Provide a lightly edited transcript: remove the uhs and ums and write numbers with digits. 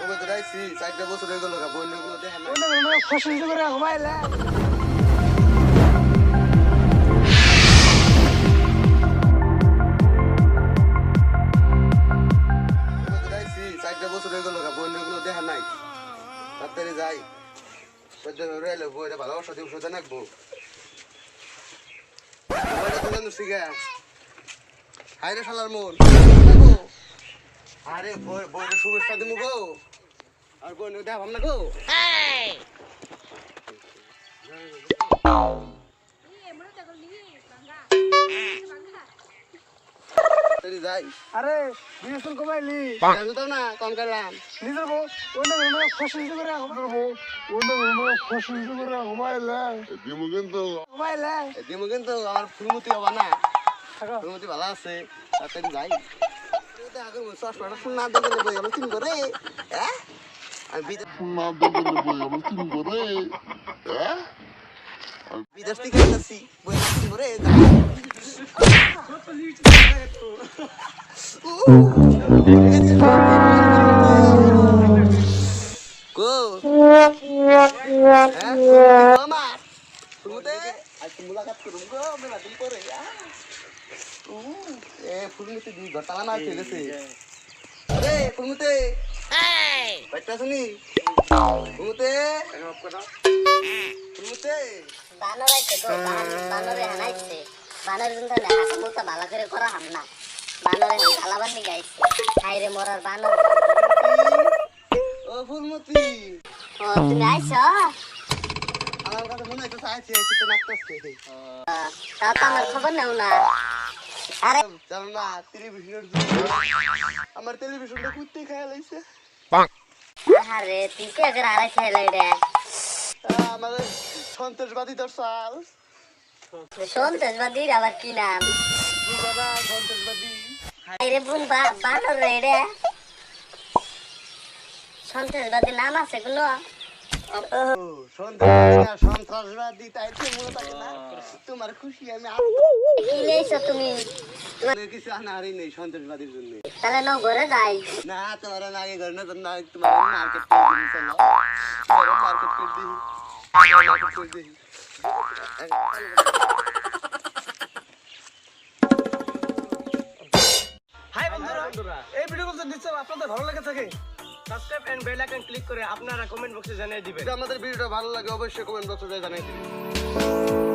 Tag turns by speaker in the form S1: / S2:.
S1: কবে তো যাইছি 4 বছর হয়ে গেল বন্ধুগুলো দেখেন না
S2: বন্ধু খুশি করে ঘুমাইলে
S1: কবে তো যাইছি 4 বছর হয়ে গেল বন্ধুগুলো দেখেন নাই তাড়াতাড়ি যাই সদ্য রইলে বইটা ভালোবাসা দিব সোজা নাকবো বইটা তো জানো শিখা হাই রে শালার মন আরে বইটা শুভেচ্ছা দিব গো আর বই দেখা ভাবনা গো যাই
S2: আরে বিয়ের ঘুমাইলি
S1: জানতাম না কম করলাম
S2: নিজের বউ অন্য খুশি করে ঘুমাইলে ঘুমাইলে
S1: দিমু কিন্তু আমার ফুলমতি হবা না ফুলমতি ভালো আছে তাড়াতাড়ি যাই আগে চশমাটা শুন না দেখলে বই আমি চিন করে হ্যাঁ আমি বিদেশ থেকে আসছি বই চিন করে গো আমার ফুলমতি আজ মুলাকাত করুম গো মেলা দিন পরে ফুলমতি দি ঘরটালা না খেলেছে আরে ফুলমতি বাইটা শুনি ফুলমতি ফুলমতি
S3: বানর আইছে তো বানরে হানাইছে বানর জন্য না হাসমুতা ভালো করে করা হাম না বানরে হালাবার নি গাইছে হাইরে মরার বানর
S1: ও ফুলমতি
S3: ও তুমি আইছো
S1: আমার কথা মনে হইতো চাইছে এসে নাচতেছে
S3: তাও তো আমার খবর নাও না আরে
S1: জানো না টেলিভিশনের আমার টেলিভিশনটা কুত্তে খেয়ে লাইছে
S3: আরে তুই কে করে আড়াই খেলাই রে
S1: আমার সন্ত্রাসবাদী তোর সাল
S3: সন্ত্রাসবাদীর আবার কি নাম
S1: বাবা সন্ত্রাসবাদী
S3: হাইরে বোন বানর রে রে সন্ত্রাসবাদী নাম আছে কোনো
S1: সন্ত্রাসবাদী তাই তো মনে থাকে না তোমার খুশি আমি
S3: কি নেইছো তুমি
S1: কিছু আনারই নেই সন্ত্রাসবাদীর জন্য
S3: তাহলে ন ঘরে যাই
S1: না তোমার আগে ঘর না তোমার মার্কেট করে দিই চলো মার্কেট করে দিই মার্কেট করে দিই
S2: হাই বন্ধুরা এই ভিডিওগুলো যদি আপনাদের ভালো লেগে থাকে subscribe and bell icon click করে আপনারা কমেন্ট বক্সে জানিয়ে দিবেন
S1: যদি আমাদের ভিডিওটা ভালো লাগে অবশ্যই কমেন্ট বক্সে জানিয়ে দিবেন